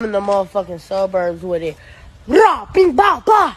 in the motherfucking suburbs with it. Rah, bing, bah, bah.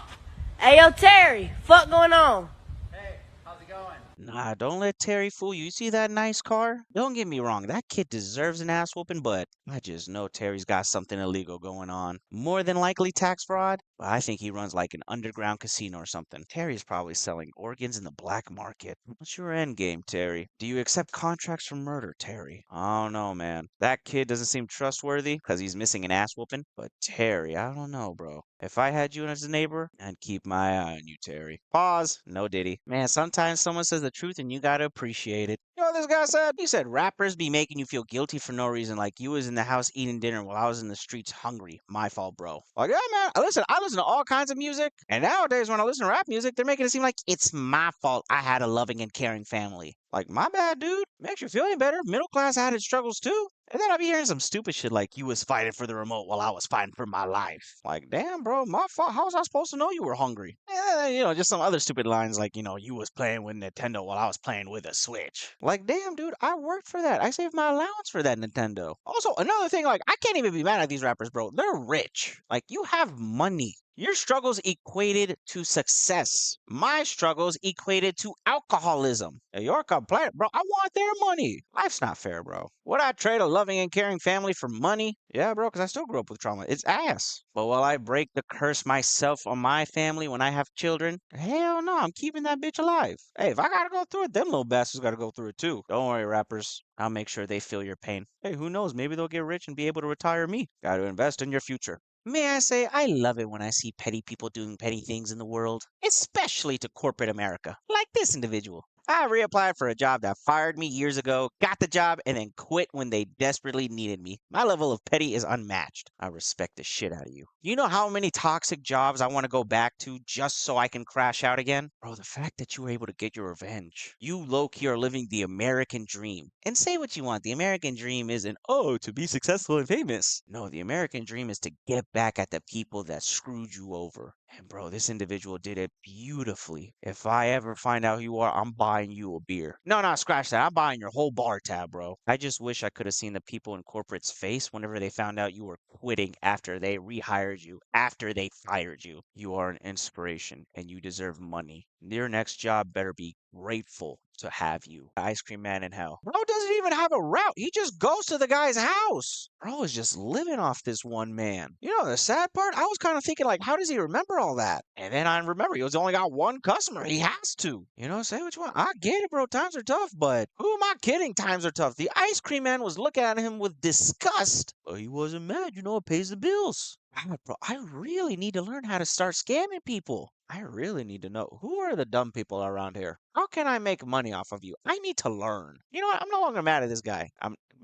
Hey, yo, Terry, fuck going on? Hey, how's it going? Nah, don't let Terry fool you. You see that nice car? Don't get me wrong, that kid deserves an ass whooping, but I just know Terry's got something illegal going on. More than likely tax fraud, but I think he runs like an underground casino or something. Terry's probably selling organs in the black market. What's your end game, Terry? Do you accept contracts for murder, Terry? I don't know, man. That kid doesn't seem trustworthy because he's missing an ass whooping, but Terry, I don't know, bro. If I had you as a neighbor, I'd keep my eye on you, Terry. Pause. No diddy. Man, sometimes someone says the truth and you gotta appreciate it. You know what this guy said? He said rappers be making you feel guilty for no reason, like you was in the house eating dinner while I was in the streets hungry. My fault, bro. Like, yeah, man. I listen to all kinds of music, and nowadays when I listen to rap music, they're making it seem like it's my fault I had a loving and caring family. Like, my bad, dude. Makes you feel any better. Middle class had its struggles too. And then I'll be hearing some stupid shit like you was fighting for the remote while I was fighting for my life. Like, damn, bro, my fault. How was I supposed to know you were hungry? Just some other stupid lines like, you was playing with Nintendo while I was playing with a Switch. Like, damn, dude, I worked for that. I saved my allowance for that Nintendo. Also, another thing, like, I can't even be mad at these rappers, bro. They're rich. Like, you have money. Your struggles equated to success. My struggles equated to alcoholism. And you're complaining, bro. I want their money. Life's not fair, bro. Would I trade a loving and caring family for money? Yeah, bro, because I still grew up with trauma. It's ass. But will I break the curse myself on my family when I have children? Hell no, I'm keeping that bitch alive. Hey, if I gotta go through it, them little bastards gotta go through it too. Don't worry, rappers. I'll make sure they feel your pain. Hey, who knows? Maybe they'll get rich and be able to retire me. Gotta invest in your future. May I say, I love it when I see petty people doing petty things in the world, especially to corporate America, like this individual. I reapplied for a job that fired me years ago, got the job, and then quit when they desperately needed me. My level of petty is unmatched. I respect the shit out of you. You know how many toxic jobs I want to go back to just so I can crash out again? Bro, the fact that you were able to get your revenge. You low-key are living the American dream. And say what you want, the American dream isn't, oh, to be successful and famous. No, the American dream is to get back at the people that screwed you over. And bro, this individual did it beautifully. If I ever find out who you are, I'm buying you a beer. No, scratch that. I'm buying your whole bar tab, bro. I just wish I could have seen the people in corporate's face whenever they found out you were quitting after they rehired you, after they fired you. You are an inspiration and you deserve money. Your next job better be grateful to have you. Ice cream man in hell. Bro doesn't even have a route. He just goes to the guy's house. Bro is just living off this one man. You know, the sad part, I was kind of thinking, like, how does he remember all that? And then I remember he was only got one customer. He has to. Say which one. I get it, bro. Times are tough, but who am I kidding? Times are tough. The ice cream man was looking at him with disgust. But he wasn't mad. It pays the bills. God, bro, I really need to learn how to start scamming people. I really need to know who are the dumb people around here. How can I make money off of you? I need to learn. You know what? I'm no longer mad at this guy.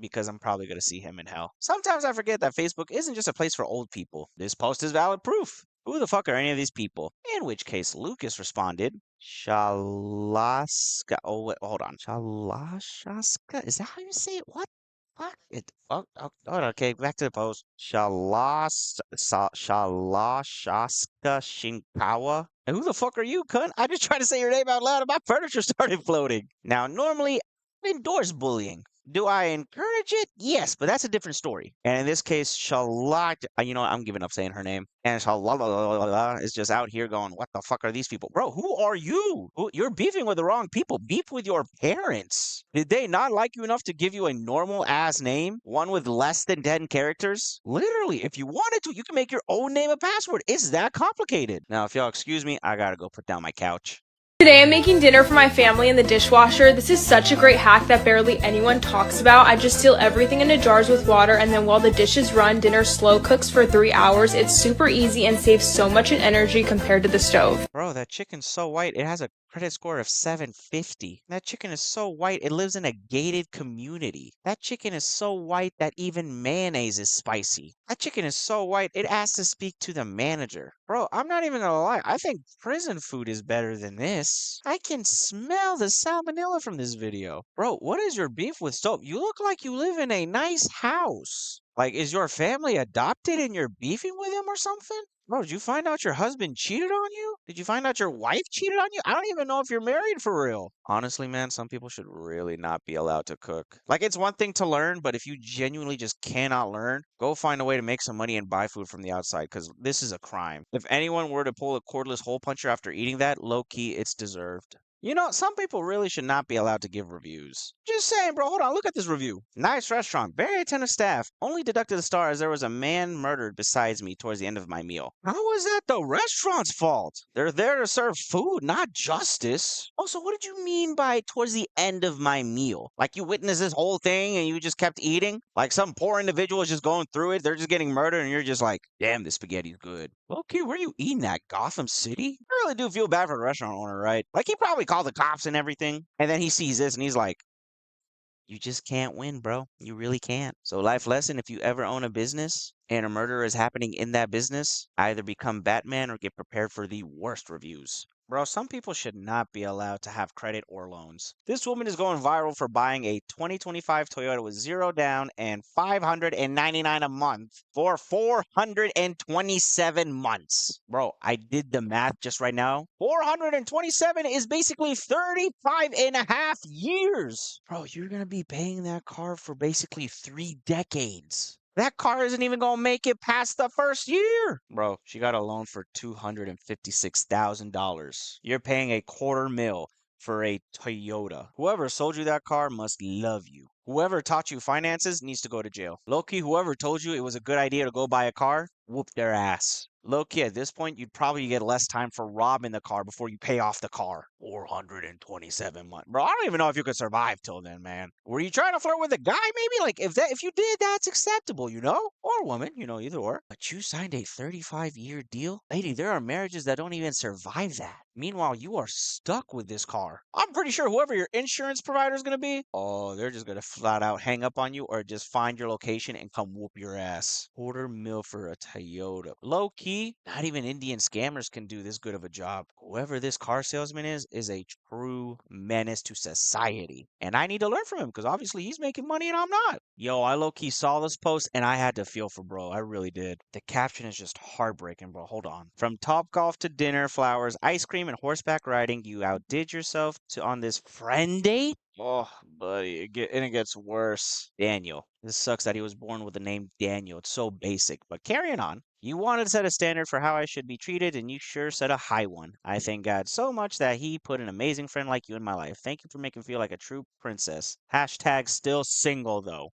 Because I'm probably gonna see him in hell. Sometimes I forget that Facebook isn't just a place for old people. This post is valid proof. Who the fuck are any of these people? In which case, Lucas responded, Shalaska. Oh, wait, hold on. Shalashaska? Is that how you say it? What? Fuck it. Oh, okay, back to the post. Shalashaska Shinkawa. And who the fuck are you, cunt? I just tried to say your name out loud and my furniture started floating. Now, normally, I endorse bullying. Do I encourage it? Yes, but that's a different story. And in this case, Shalat, I'm giving up saying her name. And Shalalala is just out here going, what the fuck are these people? Bro, who are you? You're beefing with the wrong people. Beef with your parents. Did they not like you enough to give you a normal ass name? One with less than 10 characters? Literally, if you wanted to, you can make your own name a password. It's that complicated. Now, if y'all excuse me, I gotta go put down my couch. Today I'm making dinner for my family in the dishwasher. This is such a great hack that barely anyone talks about. I just seal everything into jars with water, and then while the dishes run, dinner slow cooks for 3 hours. It's super easy and saves so much in energy compared to the stove. Bro, that chicken's so white, it has a credit score of 750. That chicken is so white, it lives in a gated community. That chicken is so white that even mayonnaise is spicy. That chicken is so white, it asks to speak to the manager. Bro, I'm not even gonna lie, I think prison food is better than this. I can smell the salmonella from this video. Bro, what is your beef with soap? You look like you live in a nice house. Like, is your family adopted and you're beefing with him or something? Bro, did you find out your husband cheated on you? Did you find out your wife cheated on you? I don't even know if you're married for real. Honestly, man, some people should really not be allowed to cook. Like, it's one thing to learn, but if you genuinely just cannot learn, go find a way to make some money and buy food from the outside, because this is a crime. If anyone were to pull a cordless hole puncher after eating that, low-key, it's deserved. You know, some people really should not be allowed to give reviews. Just saying, bro. Hold on. Look at this review. Nice restaurant. Very attentive staff. Only deducted a star as there was a man murdered besides me towards the end of my meal. How was that the restaurant's fault? They're there to serve food, not justice. Also, what did you mean by towards the end of my meal? Like you witnessed this whole thing and you just kept eating? Like some poor individual is just going through it. They're just getting murdered and you're just like, damn, this spaghetti's good. Okay, where are you eating at? Gotham City? I really do feel bad for the restaurant owner, right? Like he probably called the cops and everything. And then he sees this and he's like, you just can't win, bro. You really can't. So life lesson, if you ever own a business and a murder is happening in that business, either become Batman or get prepared for the worst reviews. Bro, some people should not be allowed to have credit or loans. This woman is going viral for buying a 2025 Toyota with 0 down and $599 a month for 427 months. Bro, I did the math just right now. 427 is basically 35 and a half years. Bro, you're going to be paying that car for basically 3 decades. That car isn't even going to make it past the first year. Bro, she got a loan for $256,000. You're paying $250,000 for a Toyota. Whoever sold you that car must love you. Whoever taught you finances needs to go to jail. Low-key, whoever told you it was a good idea to go buy a car, whoop their ass. Low-key, at this point, you'd probably get less time for robbing the car before you pay off the car. 427 months. Bro, I don't even know if you could survive till then, man. Were you trying to flirt with a guy, maybe? Like, if you did, that's acceptable, you know? Or a woman, you know, either or. But you signed a 35-year deal? Lady, there are marriages that don't even survive that. Meanwhile, you are stuck with this car. I'm pretty sure whoever your insurance provider is going to be, oh, they're just going to flat out hang up on you or just find your location and come whoop your ass. $250,000 for a Toyota. Low key, not even Indian scammers can do this good of a job. Whoever this car salesman is a true menace to society. And I need to learn from him because obviously he's making money and I'm not. Yo, I low key saw this post and I had to feel for bro. I really did. The caption is just heartbreaking, bro. Hold on. From Topgolf to dinner, flowers, ice cream, and horseback riding, you outdid yourself on this friend date? Oh, buddy, it gets worse. Daniel. This sucks that he was born with the name Daniel. It's so basic, but carrying on. You wanted to set a standard for how I should be treated, and you sure set a high one. I thank God so much that he put an amazing friend like you in my life. Thank you for making me feel like a true princess. Hashtag still single, though.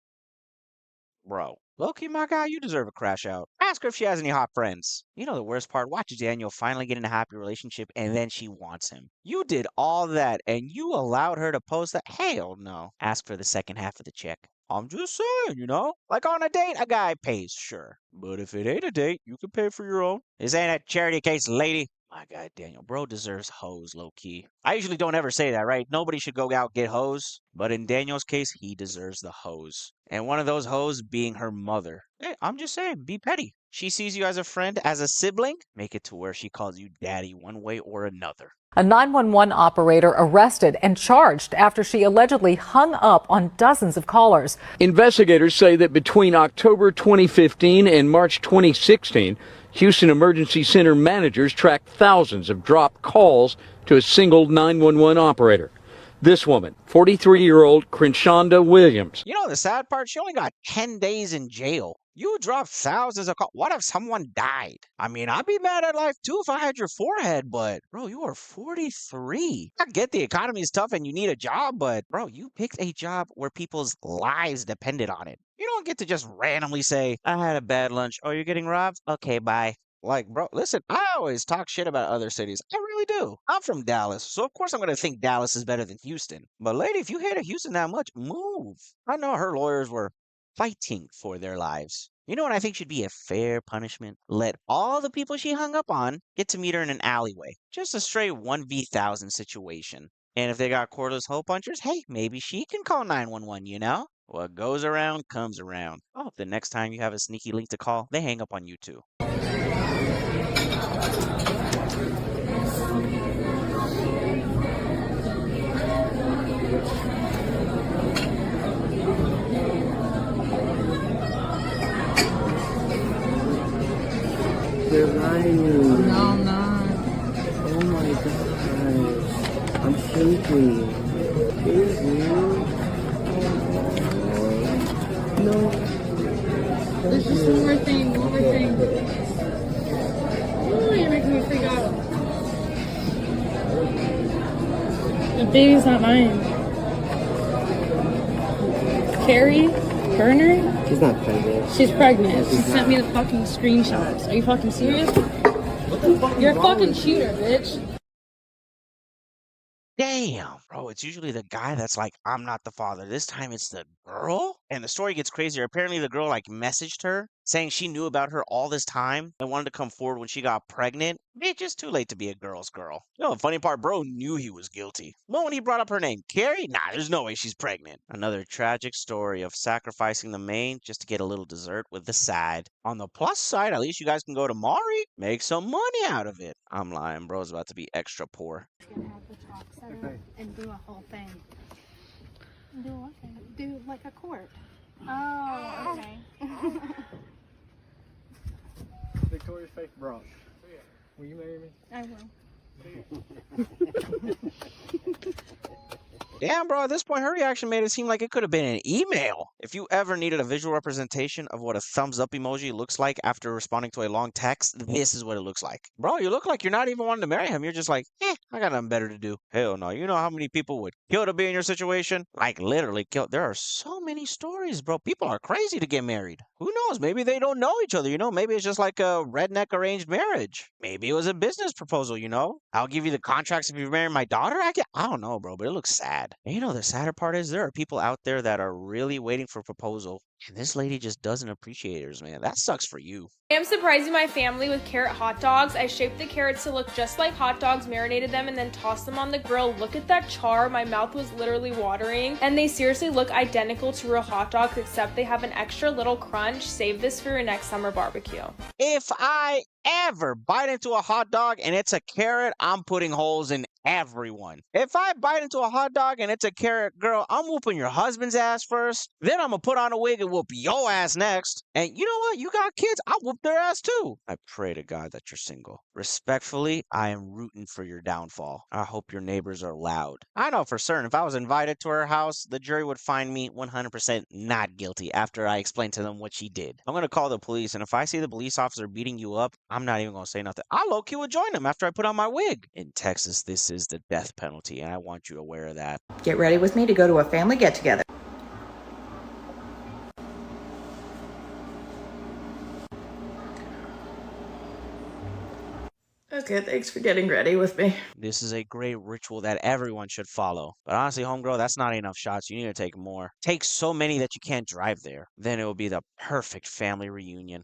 Bro. Low-key, my guy, you deserve a crash out. Ask her if she has any hot friends. You know the worst part? Watch Daniel finally get in a happy relationship and then she wants him. You did all that and you allowed her to post that? Hell no. Ask for the second half of the check. I'm just saying, you know? Like on a date, a guy pays, sure. But if it ain't a date, you can pay for your own. This ain't a charity case, lady. My God, Daniel, bro deserves hoes, low-key. I usually don't ever say that, right? Nobody should go out get hoes. But in Daniel's case, he deserves the hoes. And one of those hoes being her mother. Hey, I'm just saying, be petty. She sees you as a friend, as a sibling. Make it to where she calls you daddy one way or another. A 911 operator arrested and charged after she allegedly hung up on dozens of callers. Investigators say that between October 2015 and March 2016, Houston Emergency Center managers tracked thousands of dropped calls to a single 911 operator. This woman, 43-year-old Crenshonda Williams. You know the sad part? She only got 10 days in jail. You dropped thousands of calls. What if someone died? I mean, I'd be mad at life too if I had your forehead, but bro, you are 43. I get the economy is tough and you need a job, but bro, you picked a job where people's lives depended on it. You don't get to just randomly say, I had a bad lunch. Oh, you're getting robbed? Okay, bye. Like, bro, listen, I always talk shit about other cities. I really do. I'm from Dallas, so of course I'm going to think Dallas is better than Houston. But lady, if you hated Houston that much, move. I know her lawyers were fighting for their lives. You know what I think should be a fair punishment? Let all the people she hung up on get to meet her in an alleyway. Just a straight 1v1000 situation. And if they got cordless hole punchers, hey, maybe she can call 911, you know? What goes around comes around. Oh, the next time you have a sneaky link to call, they hang up on you too. You're lying. No, I'm not. Oh my god. I'm shaking. Is you? No. There's just one more thing, one more thing. Oh, you're making me freak out. The baby's not mine. Carrie Turner? She's not pregnant. She's pregnant. She sent me the fucking screenshots. Are you fucking serious? You're a fucking cheater, bitch. Damn, bro, it's usually the guy that's like, I'm not the father. This time it's the girl. And the story gets crazier. Apparently, the girl like messaged her saying she knew about her all this time and wanted to come forward when she got pregnant. Bitch, it's too late to be a girl's girl. You know, the funny part, bro knew he was guilty. But when he brought up her name, Carrie, nah, there's no way she's pregnant. Another tragic story of sacrificing the main just to get a little dessert with the side. On the plus side, at least you guys can go to Mari, make some money out of it. I'm lying, bro's about to be extra poor. Gonna have the chalk set up and do a whole thing. Do what thing? Do like a court. Oh, okay. Victoria's Faith Brock. Will you marry me? I will. Damn, bro, at this point, her reaction made it seem like it could have been an email. If you ever needed a visual representation of what a thumbs up emoji looks like after responding to a long text, this is what it looks like. Bro, you look like you're not even wanting to marry him. You're just like, I got nothing better to do. Hell no. You know how many people would kill to be in your situation? Like, literally kill. There are so many stories, bro. People are crazy to get married. Who knows? Maybe they don't know each other, you know? Maybe it's just like a redneck arranged marriage. Maybe it was a business proposal, you know? I'll give you the contracts if you marry my daughter. I don't know, bro, but it looks sad. And you know, the sadder part is there are people out there that are really waiting for a proposal, and this lady just doesn't appreciate hers, man. That sucks for you. I am surprising my family with carrot hot dogs. I shaped the carrots to look just like hot dogs, marinated them, and then tossed them on the grill. Look at that char. My mouth was literally watering. And they seriously look identical to real hot dogs, except they have an extra little crunch. Save this for your next summer barbecue. If I ever bite into a hot dog and it's a carrot, I'm putting holes in everyone. If I bite into a hot dog and it's a carrot, girl, I'm whooping your husband's ass first. Then I'm gonna put on a wig and whoop your ass next. And you know what? You got kids, I'll whoop their ass too. I pray to God that you're single. Respectfully, I am rooting for your downfall. I hope your neighbors are loud. I know for certain if I was invited to her house, the jury would find me 100% not guilty after I explained to them what she did. I'm gonna call the police, and if I see the police officer beating you up, I'm not even gonna say nothing. I low-key would join them after I put on my wig. In Texas, this is the death penalty, and I want you aware of that. Get ready with me to go to a family get-together. Okay, thanks for getting ready with me. This is a great ritual that everyone should follow. But honestly, homegirl, that's not enough shots. You need to take more. Take so many that you can't drive there. Then it will be the perfect family reunion.